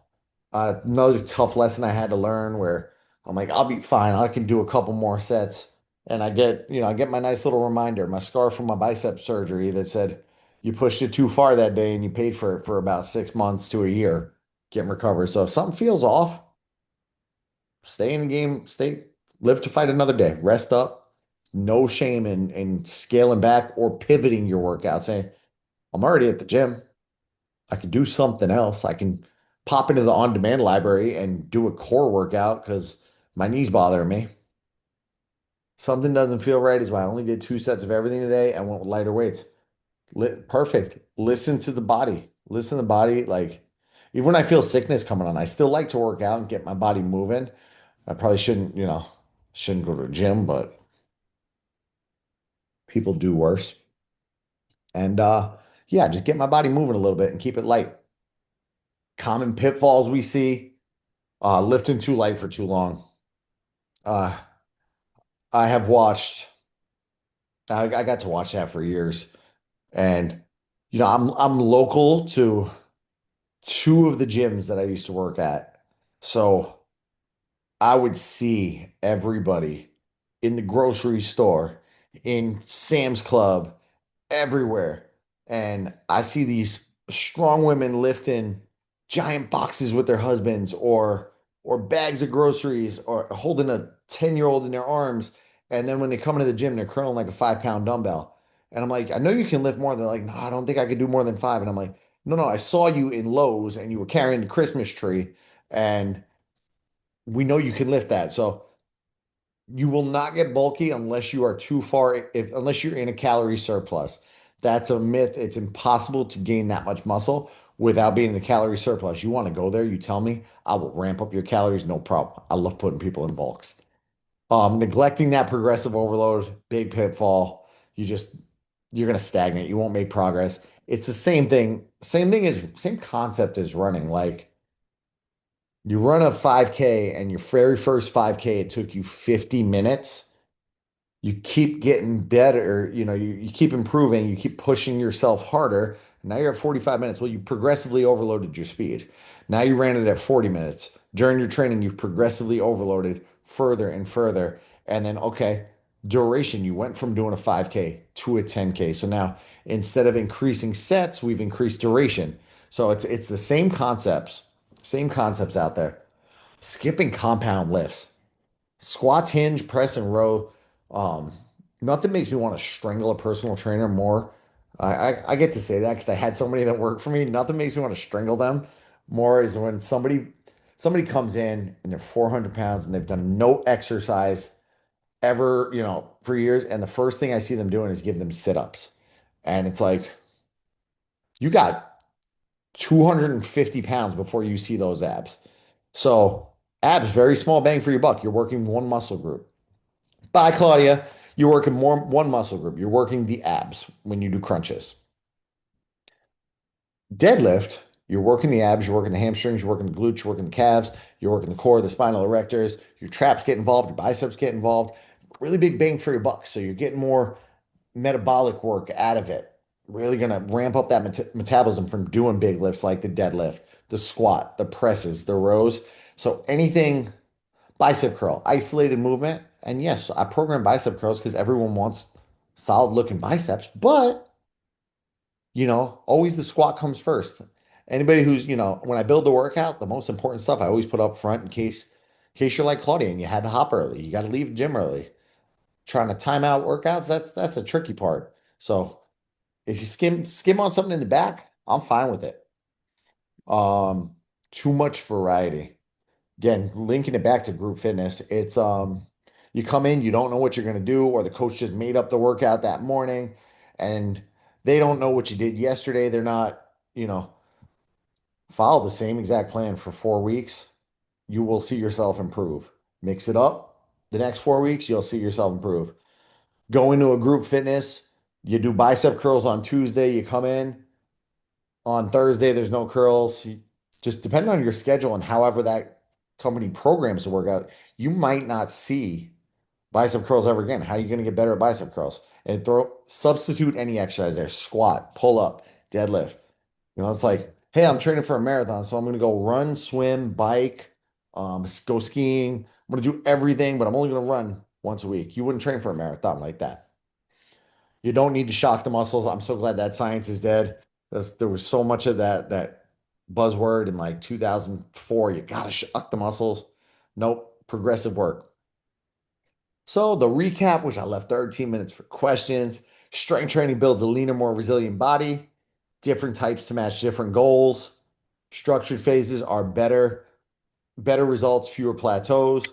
Another tough lesson I had to learn where I'm like, I'll be fine. I can do a couple more sets. And I get my nice little reminder, my scar from my bicep surgery that said, you pushed it too far that day and you paid for it for about 6 months to a year getting recovered. So if something feels off, stay in the game, live to fight another day, rest up, no shame in scaling back or pivoting your workout, saying, I'm already at the gym. I can do something else. I can pop into the on-demand library and do a core workout because my knees bother me. Something doesn't feel right is why I only did 2 sets of everything today and went with lighter weights. Perfect. Listen to the body. Listen to the body. Like, even when I feel sickness coming on, I still like to work out and get my body moving. I probably shouldn't go to the gym, but people do worse. And yeah, just get my body moving a little bit and keep it light. Common pitfalls we see, lifting too light for too long. Uh, I have watched, I got to watch that for years. And, I'm local to two of the gyms that I used to work at. So I would see everybody in the grocery store, in Sam's Club, everywhere. And I see these strong women lifting giant boxes with their husbands or bags of groceries or holding a 10-year-old in their arms. And then when they come into the gym, they're curling like a 5 pound dumbbell. And I'm like, I know you can lift more. They're like, no, I don't think I could do more than five. And I'm like, no, no, I saw you in Lowe's and you were carrying the Christmas tree. And we know you can lift that. So you will not get bulky unless you are too far, unless you're in a calorie surplus. That's a myth. It's impossible to gain that much muscle without being in a calorie surplus. You want to go there, you tell me, I will ramp up your calories, no problem. I love putting people in bulks. Neglecting that progressive overload, big pitfall. You're gonna stagnate. You won't make progress. It's the same concept as running. Like you run a 5K and your very first 5K, it took you 50 minutes. You keep getting better, you keep improving, you keep pushing yourself harder Now you're at 45 minutes. Well, you progressively overloaded your speed. Now you ran it at 40 minutes. During your training, you've progressively overloaded further and further. And then, okay, duration, you went from doing a 5K to a 10K. So now instead of increasing sets, we've increased duration. So it's the same concepts out there. Skipping compound lifts. Squats, hinge, press, and row. Um, Nothing makes me want to strangle a personal trainer more. I get to say that because I had so many that work for me. Nothing makes me want to strangle them more is when somebody comes in and they're 400 pounds and they've done no exercise ever, for years, and the first thing I see them doing is give them sit-ups. And it's like, you got 250 pounds before you see those abs. So abs, very small bang for your buck. You're working one muscle group. Bye, Claudia. You're working more one muscle group. You're working the abs when you do crunches. Deadlift, you're working the abs, you're working the hamstrings, you're working the glutes, you're working the calves, you're working the core, the spinal erectors, your traps get involved, your biceps get involved. Really big bang for your buck. So you're getting more metabolic work out of it. Really going to ramp up that metabolism from doing big lifts like the deadlift, the squat, the presses, the rows. So anything bicep curl, isolated movement. And yes, I program bicep curls because everyone wants solid looking biceps, but always the squat comes first. Anybody who's, when I build the workout, the most important stuff I always put up front in case you're like Claudia and you had to hop early. You got to leave the gym early. Trying to time out workouts, that's a tricky part. So if you skim on something in the back, I'm fine with it. Too much variety. Again, linking it back to group fitness, it's you come in, you don't know what you're going to do, or the coach just made up the workout that morning and they don't know what you did yesterday. They're not, follow the same exact plan for 4 weeks. You will see yourself improve. Mix it up. The next 4 weeks, you'll see yourself improve. Go into a group fitness, you do bicep curls on Tuesday, you come in on Thursday, there's no curls. Just depending on your schedule and however that company programs the workout, you might not see bicep curls ever again. How are you going to get better at bicep curls? And substitute any exercise there. Squat, pull up, deadlift. It's like, hey, I'm training for a marathon, so I'm going to go run, swim, bike, go skiing. I'm going to do everything, but I'm only going to run once a week. You wouldn't train for a marathon like that. You don't need to shock the muscles. I'm so glad that science is dead. There was so much of that buzzword in like 2004. You got to shock the muscles. Nope, progressive work. So the recap, which I left 13 minutes for questions. Strength training builds a leaner, more resilient body. Different types to match different goals. Structured phases are better results, fewer plateaus.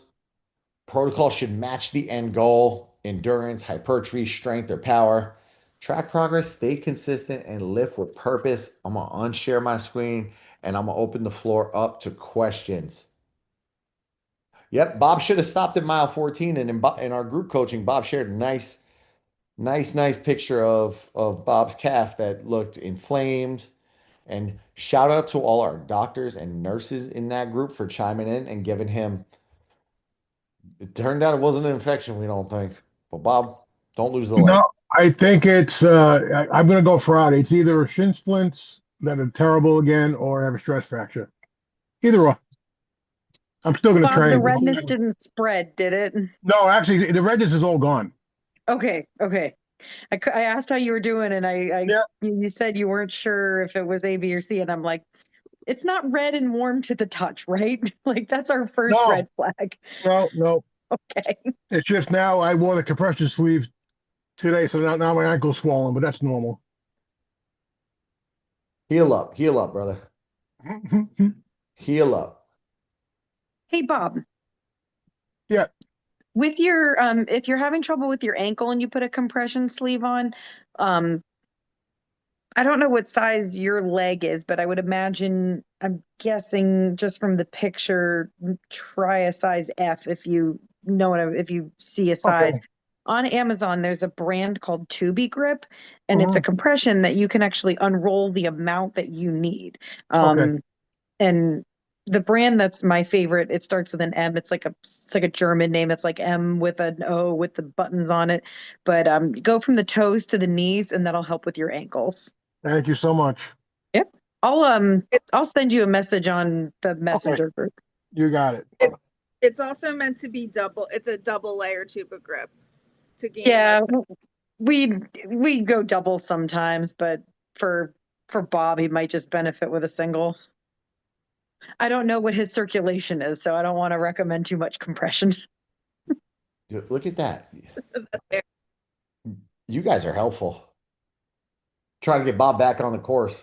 Protocol should match the end goal: endurance, hypertrophy, strength, or power. Track progress, stay consistent, and lift with purpose. I'm going to unshare my screen and I'm going to open the floor up to questions. Yep, Bob should have stopped at mile 14. And in our group coaching, Bob shared a nice picture of Bob's calf that looked inflamed. And shout out to all our doctors and nurses in that group for chiming in and giving him. It turned out it wasn't an infection, we don't think. But Bob, don't lose the leg. No, I think it's, I'm going to go Friday. It's either shin splints that are terrible again or I have a stress fracture. Either or. I'm still going to Bob, train. the redness didn't spread, did it? No, actually, the redness is all gone. Okay. I asked how you were doing, and Yeah. you said you weren't sure if it was A, B, or C, and I'm like, it's not red and warm to the touch, right? Like that's our first No. red flag. No. Okay. It's just now I wore the compression sleeves today, so now my ankle's swollen, but that's normal. Heal up, brother. Heal up. Hey, Bob. Yeah. With your if you're having trouble with your ankle and you put a compression sleeve on, I don't know what size your leg is, but I would imagine, I'm guessing just from the picture, try a size F if you know if you see a size. Okay. On Amazon, there's a brand called Tubi Grip, and it's a compression that you can actually unroll the amount that you need. Okay. And the brand that's my favorite, it starts with an M. It's like a German name. It's like M with an O with the buttons on it. But go from the toes to the knees, and that'll help with your ankles. Thank you so much. I'll send you a message on the messenger group. You got it. It's also meant to be double. It's a double layer tube of grip to gain. Yeah, most- we go double sometimes, but for Bob, he might just benefit with a single. I don't know what his circulation is, so I don't want to recommend too much compression. Dude, look at that. fair. You guys are helpful. Trying to get Bob back on the course.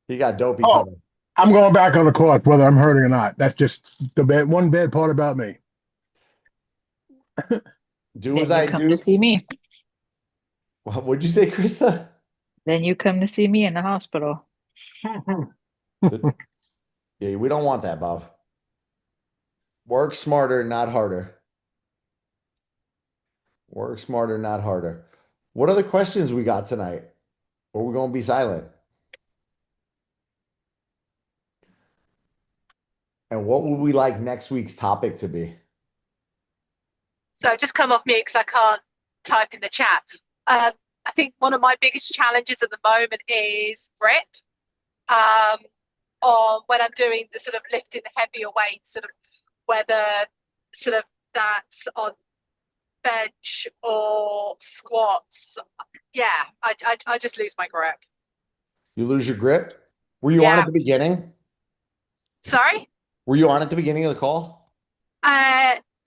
He got dopey Oh. coming. I'm going back on the court, whether I'm hurting or not. That's just the one bad part about me. Do Then as you I come do. to see me. What'd you say, Krista? Then you come to see me in the hospital. Yeah, we don't want that, Bob. Work smarter, not harder. Work smarter, not harder. What other questions we got tonight? Or we gonna be silent? And what would we like next week's topic to be? So just come off mute because I can't type in the chat. I think one of my biggest challenges at the moment is grip. On when I'm doing the sort of lifting the heavier weights, sort of whether sort of that's on bench or squats. Yeah, I just lose my grip. You lose your grip? Were you on Yeah. at the beginning? Sorry? Were you on at the beginning of the call?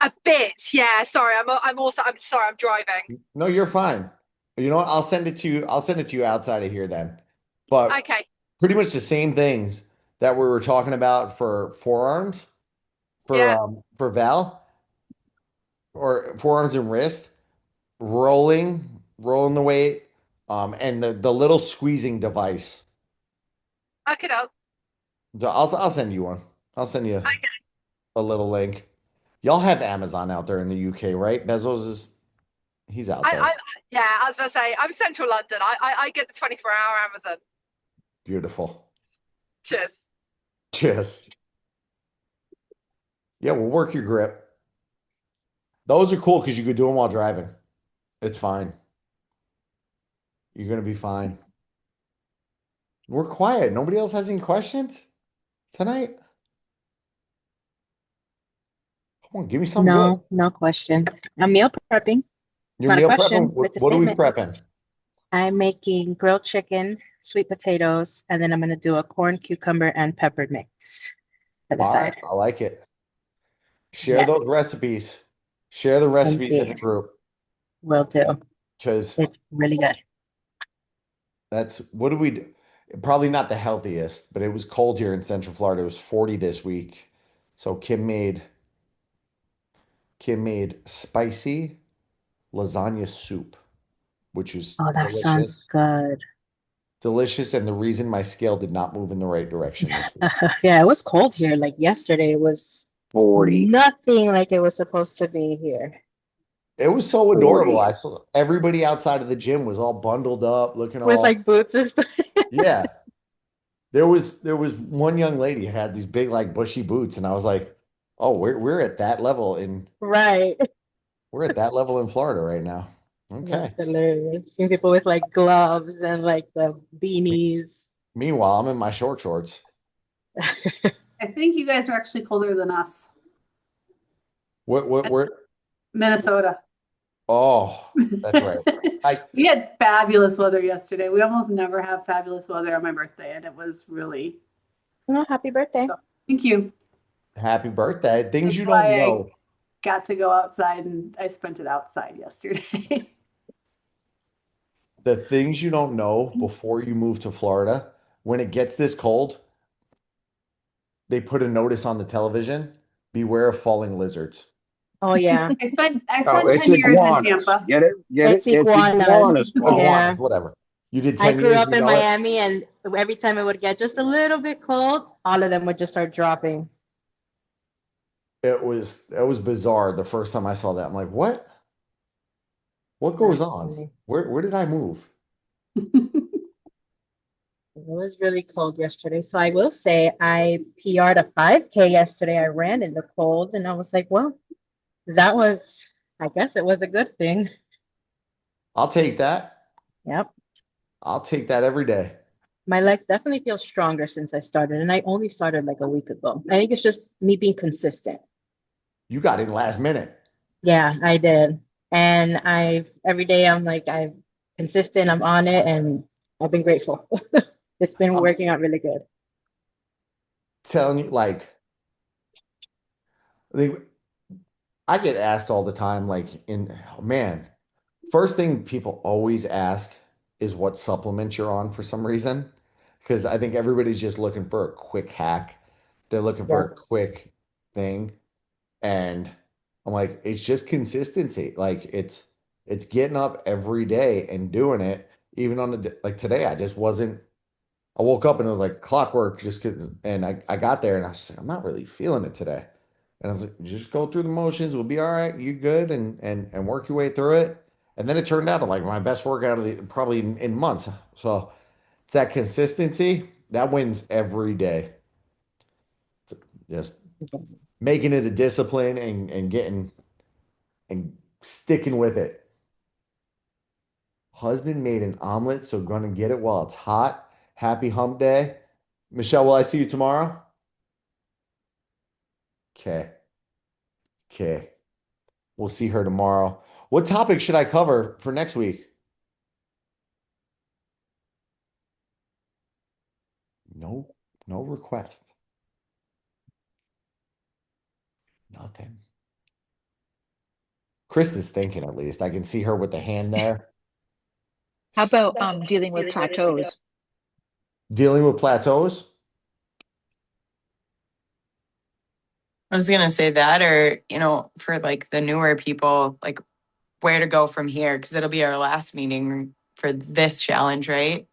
A bit, yeah. Sorry, I'm sorry, I'm driving. No, you're fine. You know what? I'll send it to you. I'll send it to you outside of here then. But Okay. pretty much the same things that we were talking about for forearms, Yeah. For Val, or forearms and wrist, rolling the weight, and the little squeezing device. Okay, no. So I'll send you one. I'll send you a little link. Y'all have Amazon out there in the UK, right? He's out there. Yeah, I was gonna say I'm central London. I get the 24-hour Amazon. Beautiful. Cheers. Cheers. Yeah, we'll work your grip. Those are cool because you could do them while driving. It's fine. You're gonna be fine. We're quiet. Nobody else has any questions tonight? Come on, give me something good. No questions. I'm meal prepping. Your Not a meal question, prepping? it's a What are we statement. prepping? I'm making grilled chicken, sweet potatoes, and then I'm gonna do a corn, cucumber, and pepper mix for the All side. right, I like it. Share Yes. those recipes. Share the recipes in the Indeed. group Will do. because It's really good. that's what do we do? Probably not the healthiest, but it was cold here in Central Florida. It was 40 this week. So Kim made spicy lasagna soup, which was Oh, that sounds delicious. good. Delicious, and the reason my scale did not move in the right direction this week. Yeah, it was cold here. Like yesterday, it was 40. nothing like it was supposed to be here. It was so adorable. 40. I saw everybody outside of the gym was all bundled up, looking With all like boots and stuff. yeah. There was one young lady who had these big like bushy boots, and I was like, oh, we're at that level Right. we're at that level in Florida right now. Okay. That's hilarious. Seeing people with like gloves and like the beanies. Meanwhile, I'm in my shorts. I think you guys are actually colder than us. Where? Minnesota. Oh, that's right. We had fabulous weather yesterday. We almost never have fabulous weather on my birthday, and it was really, No, happy birthday. thank you. Happy birthday. Things That's you why don't I- know. Got to go outside, and I spent it outside yesterday. The things you don't know before you move to Florida, when it gets this cold, they put a notice on the television, beware of falling lizards. Oh yeah. I spent Oh, 10 it's years in iguanas. Tampa. Get it? Get It's it? It's iguanas. iguanas. Yeah. Iguanas, whatever. You did 10 I grew years, up you in know it? Miami, and every time it would get just a little bit cold, all of them would just start dropping. It was bizarre the first time I saw that. I'm like, what? What goes That's on? funny. Where did I move? It was really cold yesterday. So I will say I PR'd a 5K yesterday. I ran in the cold, and I was like, well, I guess it was a good thing. I'll take that. Yep. I'll take that every day. My legs definitely feel stronger since I started, and I only started like a week ago. I think it's just me being consistent. You got in last minute. Yeah, I did. And every day I'm consistent, I'm on it, and I've been grateful. It's been I'm working out really good. telling you, like, I think I get asked all the time, like, oh man, first thing people always ask is what supplement you're on for some reason. Because I think everybody's just looking for a quick hack. They're looking for Yeah. a quick thing. And I'm like, it's just consistency. Like it's getting up every day and doing it. Even on like today, I just wasn't. I woke up and it was like clockwork. Just 'cause, and I got there and I was like, I'm not really feeling it today. And I was like, just go through the motions. We'll be all right. You good? And work your way through it. And then it turned out to like my best workout of the probably in months. So it's that consistency that wins every day. Just making it a discipline and getting and sticking with it. Husband made an omelet, so gonna get it while it's hot. Happy hump day. Michelle, will I see you tomorrow? Okay. Okay. We'll see her tomorrow. What topic should I cover for next week? No, no request. Nothing. Chris is thinking at least. I can see her with the hand there. How about dealing with plateaus? Dealing with plateaus? I was gonna say that, or for like the newer people, like where to go from here, because it'll be our last meeting for this challenge, right?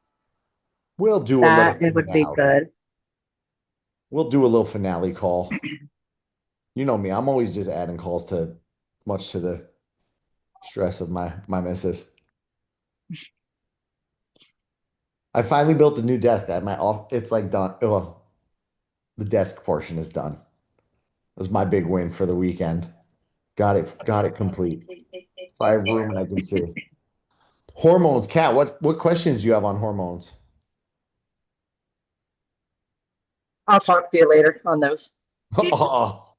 We'll do a little That it would be finale. good. We'll do a little finale call. You know me, I'm always just adding calls to much to the stress of my missus. I finally built a new desk at my off. It's like done. Well, the desk portion is done. It was my big win for the weekend. Got it complete. So I have room and I can see. Hormones, Kat, what questions do you have on hormones? I'll talk to you later on those. Oh,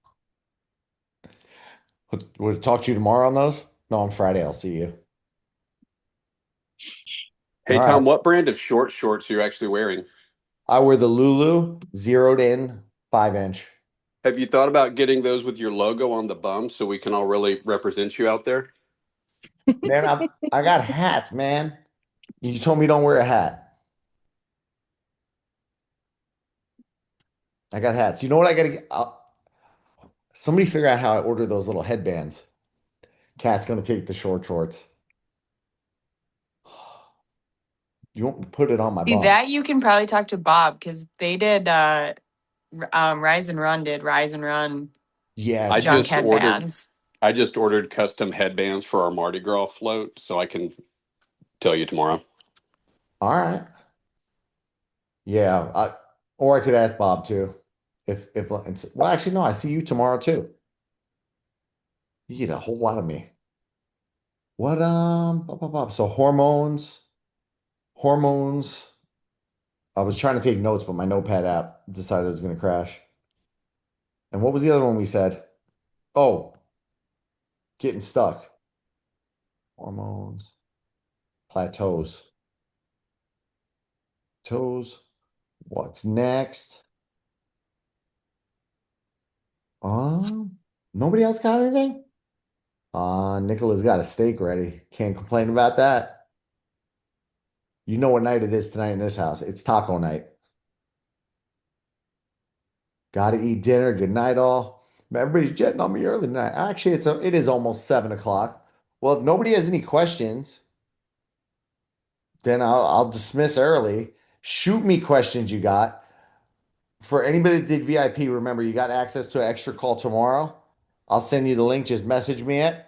we'll talk to you tomorrow on those? No, on Friday I'll see you. Hey, All Tom, right. what brand of short shorts are you actually wearing? I wear the Lulu zeroed in 5 inch. Have you thought about getting those with your logo on the bum so we can all really represent you out there? Man, I got hats, man. You told me don't wear a hat. I got hats. You know what I gotta get? Somebody figure out how I order those little headbands. Cat's gonna take the short shorts. You won't put it on my See, bum. that you can probably talk to Bob, because they did Rise and Run did Rise and Run Yes. junk headbands. I just ordered custom headbands for our Mardi Gras float, so I can tell you tomorrow. All right. Yeah. Or I could ask Bob too. If well, actually, no. I see you tomorrow too. You get a whole lot of me. What so hormones. I was trying to take notes, but my notepad app decided it was going to crash. And what was the other one we said? Oh, getting stuck. Hormones, plateaus. Toes. What's next? Nobody else got anything? Nicola's got a steak ready. Can't complain about that. You know what night it is tonight in this house. It's taco night. Gotta eat dinner. Good night, all. Everybody's jetting on me early tonight. Actually, it is almost 7 o'clock. Well, if nobody has any questions, then I'll dismiss early. Shoot me questions you got. For anybody that did VIP, remember you got access to an extra call tomorrow. I'll send you the link. Just message me it.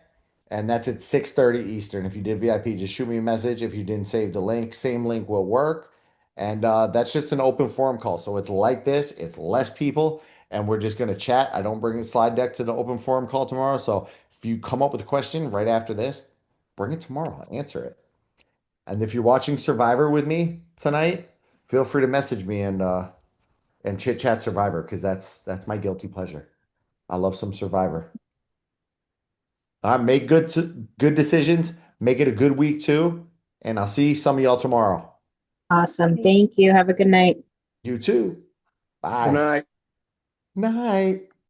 And that's at 6:30 Eastern. If you did VIP, just shoot me a message. If you didn't save the link, same link will work. And that's just an open forum call. So it's like this, it's less people, and we're just going to chat. I don't bring a slide deck to the open forum call tomorrow. So if you come up with a question right after this, bring it tomorrow. I'll answer it. And if you're watching Survivor with me tonight, feel free to message me and chit chat Survivor because that's my guilty pleasure. I love some Survivor. Make good decisions. Make it a good week too. And I'll see some of y'all tomorrow. Awesome. Thank you. Have a good night. You too. Bye. Good night. Night.